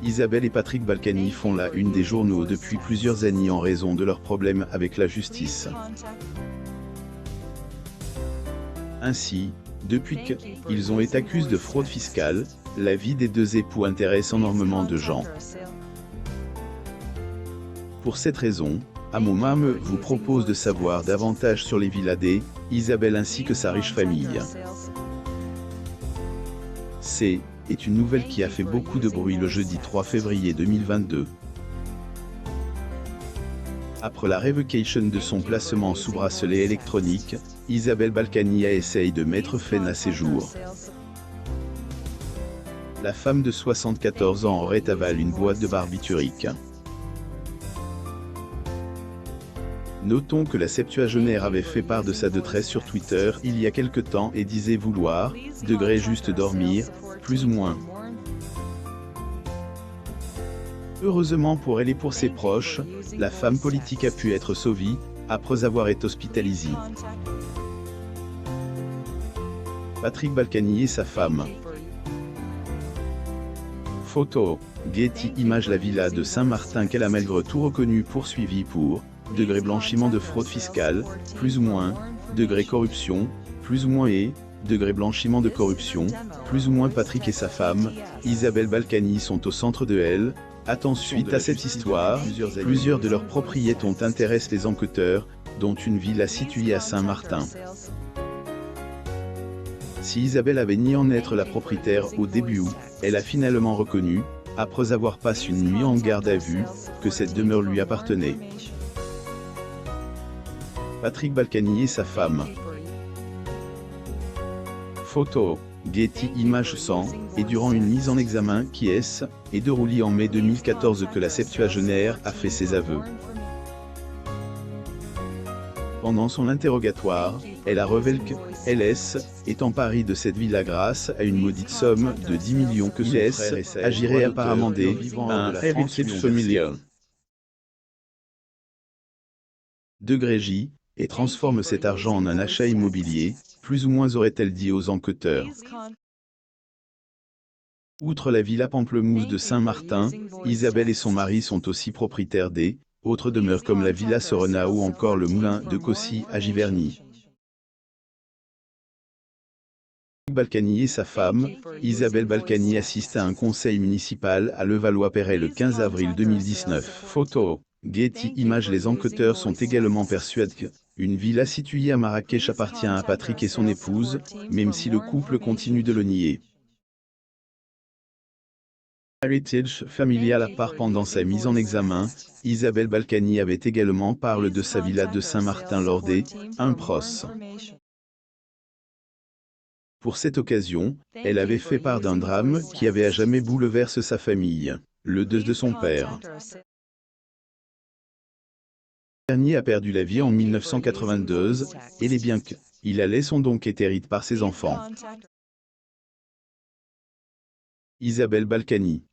Isabelle et Patrick Balkany font la une des journaux depuis plusieurs années en raison de leurs problèmes avec la justice. Ainsi, depuis qu'ils ont été accusés de fraude fiscale, la vie des deux époux intéresse énormément de gens. Pour cette raison, Amomam vous propose de savoir davantage sur les villas d'Isabelle ainsi que sa riche famille. C'est une nouvelle qui a fait beaucoup de bruit le jeudi 3 février 2022. Après la révocation de son placement sous bracelet électronique, Isabelle Balkany a essayé de mettre fin à ses jours. La femme de 74 ans aurait avalé une boîte de barbiturique. Notons que la septuagénaire avait fait part de sa détresse sur Twitter il y a quelque temps et disait vouloir, juste dormir, plus ou moins. Heureusement pour elle et pour ses proches, la femme politique a pu être sauvée, après avoir été hospitalisée. Patrick Balkany et sa femme. Photo, Getty Images. La villa de Saint-Martin qu'elle a malgré tout reconnu poursuivie pour blanchiment de fraude fiscale, plus ou moins, corruption, plus ou moins et blanchiment de corruption, plus ou moins. Patrick et sa femme, Isabelle Balkany sont au centre de elle. Suite à cette histoire, plusieurs de leurs propriétés ont intéressé les enquêteurs, dont une villa située à Saint-Martin. Si Isabelle avait nié en être la propriétaire au début, elle a finalement reconnu, après avoir passé une nuit en garde à vue, que cette demeure lui appartenait. Patrick Balkany et sa femme. Photo, Getty Images. Et durant une mise en examen qui est déroulée en mai 2014 que la septuagénaire a fait ses aveux. Pendant son interrogatoire, elle a révélé qu'elle est en pari de cette villa grâce à une maudite somme de 10 millions que ses frères agiraient apparemment un heritage familial. J. Et transforme cet argent en un achat immobilier, plus ou moins aurait-elle dit aux enquêteurs. Outre la villa Pamplemousse de Saint-Martin, Isabelle et son mari sont aussi propriétaires autres demeures comme la villa Sorena ou encore le moulin de Cossy à Giverny. Balkany et sa femme, Isabelle Balkany, assistent à un conseil municipal à Levallois-Perret le 15 avril 2019. Photo, Getty Images. Les enquêteurs sont également persuadés qu'une villa située à Marrakech appartient à Patrick et son épouse, même si le couple continue de le nier. Heritage familial. À part pendant sa mise en examen, Isabelle Balkany avait également parlé de sa villa de Saint-Martin lors un procès. Pour cette occasion, elle avait fait part d'un drame qui avait à jamais bouleversé sa famille, le deuil de son père. Ce dernier a perdu la vie en 1992, et les biens qu'il a laissés ont donc été hérités par ses enfants. Isabelle Balkany.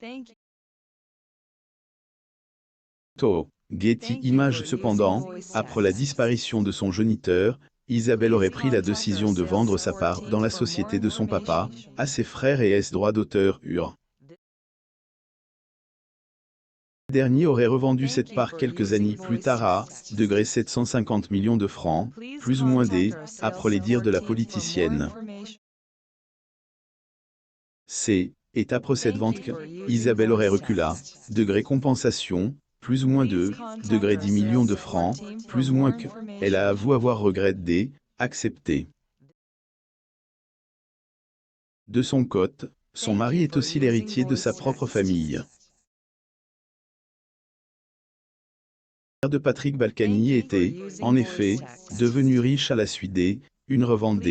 Getty Images. Cependant, après la disparition de son géniteur, Isabelle aurait pris la décision de vendre sa part dans la société de son papa, à ses frères et droits d'auteur. Ce dernier aurait revendu cette part quelques années plus tard à 750 millions de francs, plus ou moins après les dires de la politicienne. Et après cette vente Isabelle aurait reculé, compensation, plus ou moins 10 millions de francs, plus ou moins elle a avoué avoir regretté, accepté. De son côté, son mari est aussi l'héritier de sa propre famille. Le père de Patrick Balkany était, en effet, devenu riche à la suite d'une revente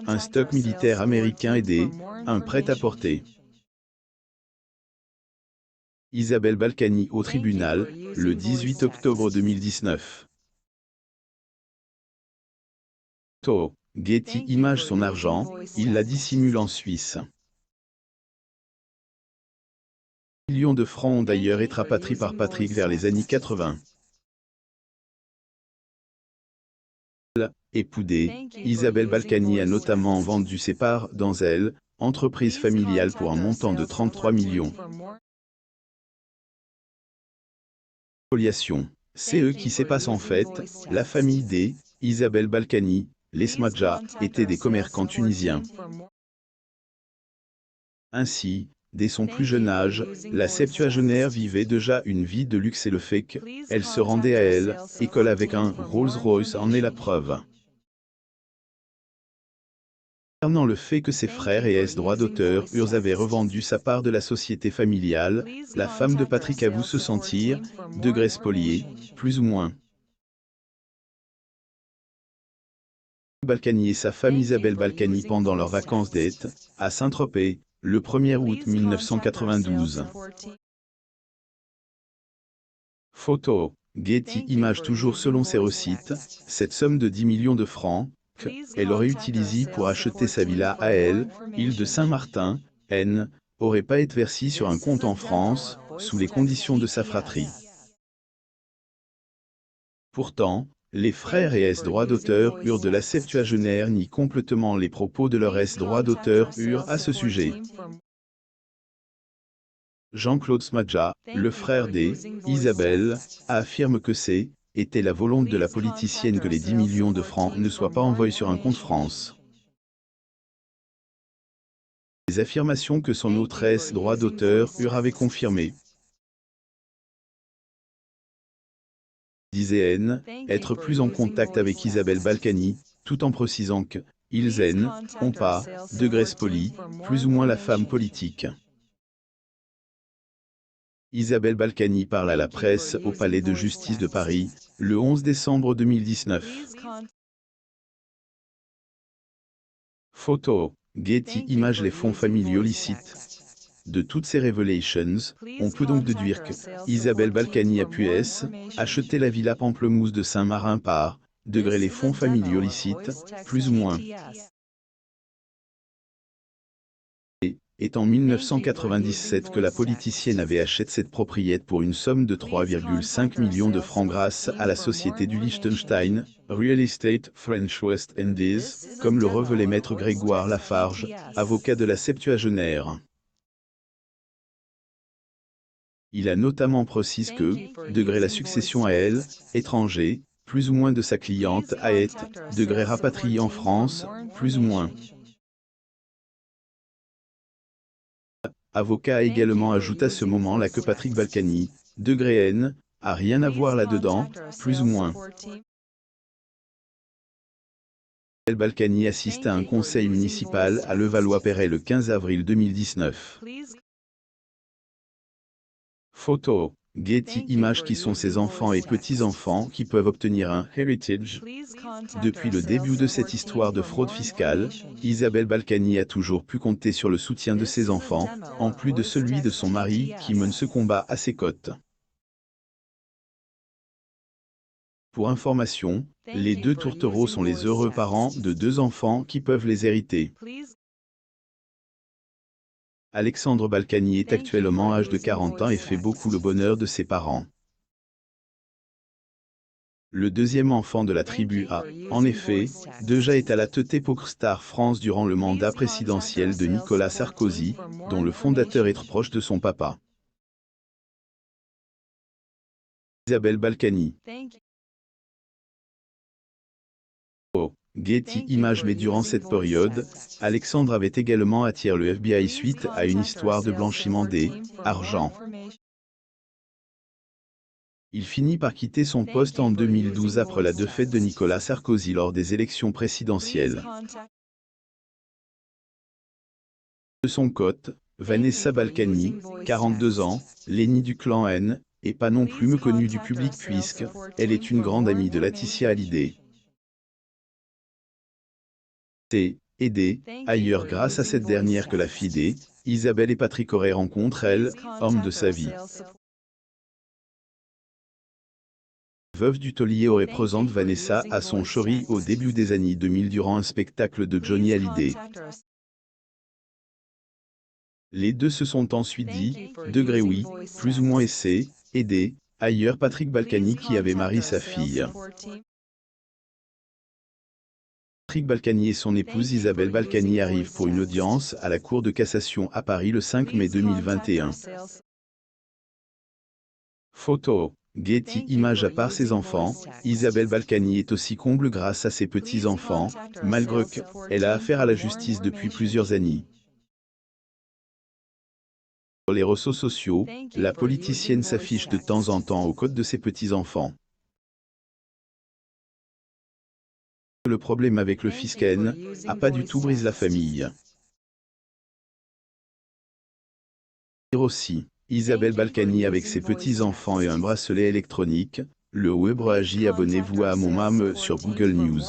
un stock militaire américain et un prêt-à-porter. Isabelle Balkany au tribunal, le 18 octobre 2019. Getty Images. Son argent, il la dissimule en Suisse. Millions de francs ont d'ailleurs été rapatriés par Patrick vers les années 80. Époudée, Isabelle Balkany a notamment vendu ses parts dans elle, entreprise familiale pour un montant de 33 millions. Spoliation. C'est eux qui s'épassent en fait, la famille des Isabelle Balkany, les Smadja, étaient des commerçants tunisiens. Ainsi, dès son plus jeune âge, la septuagénaire vivait déjà une vie de luxe et le fait qu'elle se rendait à elle, école avec un Rolls-Royce en est la preuve. Concernant le fait que ses frères et droits d'auteur avaient revendu sa part de la société familiale, la femme de Patrick avoue se sentir, degré spoliée, plus ou moins. Balkany et sa femme Isabelle Balkany pendant leurs vacances d'été, à Saint-Tropez, le 1er août 1992. Photo, Getty Images. Toujours selon ses recettes, cette somme de 10 millions de francs, qu'elle aurait utilisée pour acheter sa villa à elle, île de Saint-Martin, N, aurait pas été versée sur un compte en France, sous les conditions de sa fratrie. Pourtant, les frères et droits d'auteur de la septuagénaire nient complètement les propos de leurs droits d'auteur à ce sujet. Jean-Claude Smadja, le frère des Isabelle, affirme que était la volonté de la politicienne que les 10 millions de francs ne soient pas envoyés sur un compte France. Les affirmations que son autre droit d'auteur avait confirmées. Disait N, être plus en contact avec Isabelle Balkany, tout en précisant que ils ont pas, degré spoli, plus ou moins la femme politique. Isabelle Balkany parle à la presse au Palais de justice de Paris, le 11 décembre 2019. Photo, Getty Images. Les fonds familiaux licites. De toutes ces révélations, on peut donc déduire que Isabelle Balkany a pu acheter la villa Pamplemousse de Saint-Marin par degré les fonds familiaux licites, plus ou moins. Et en 1997 que la politicienne avait acheté cette propriété pour une somme de 3,5 millions de francs grâce à la société du Liechtenstein, Real Estate French West Indies, comme le révélait maître Grégoire Lafarge, avocat de la septuagénaire. Il a notamment précisé que, degré la succession à elle, étranger, plus ou moins de sa cliente à degré rapatriée en France, plus ou moins. Avocat a également ajouté à ce moment-là que Patrick Balkany, degré N, a rien à voir là-dedans, plus ou moins. Balkany assiste à un conseil municipal à Levallois-Perret le 15 avril 2019. Photo, Getty Images. Qui sont ces enfants et petits-enfants qui peuvent obtenir un heritage? Depuis le début de cette histoire de fraude fiscale, Isabelle Balkany a toujours pu compter sur le soutien de ses enfants, en plus de celui de son mari qui mène ce combat à ses côtés. Pour information, les deux tourtereaux sont les heureux parents de 2 enfants qui peuvent les hériter. Alexandre Balkany est actuellement âgé de 40 ans et fait beaucoup le bonheur de ses parents. Le deuxième enfant de la tribu a, en effet, déjà été à la tête PokerStars France durant le mandat présidentiel de Nicolas Sarkozy, dont le fondateur est proche de son papa. Isabelle Balkany. Getty Images. Mais durant cette période, Alexandre avait également attiré le FBI suite à une histoire de blanchiment d'argent. Il finit par quitter son poste en 2012 après la défaite de Nicolas Sarkozy lors des élections présidentielles. De son côté, Vanessa Balkany, 42 ans, l'aînée du clan N, et pas non plus connue du public puisque elle est une grande amie de Laetitia Hallyday. C'est aidé, ailleurs grâce à cette dernière que la fille Isabelle et Patrick auraient rencontré homme de sa vie. Veuve du taulier aurait présente Vanessa à son chéri au début des années 2000 durant un spectacle de Johnny Hallyday. Les deux se sont ensuite dit, degré oui, plus ou moins aidé, ailleurs Patrick Balkany qui avait marié sa fille. Patrick Balkany et son épouse Isabelle Balkany arrivent pour une audience à la Cour de cassation à Paris le 5 mai 2021. Photo, Getty Images. À part ses enfants, Isabelle Balkany est aussi comble grâce à ses petits-enfants, malgré qu'elle a affaire à la justice depuis plusieurs années. Sur les réseaux sociaux, la politicienne s'affiche de temps en temps aux côtés de ses petits-enfants. Le problème avec le fiscal a pas du tout brisé la famille. Aussi, Isabelle Balkany avec ses petits-enfants et un bracelet électronique, le web réagit. Abonnez-vous à mon mam sur Google News.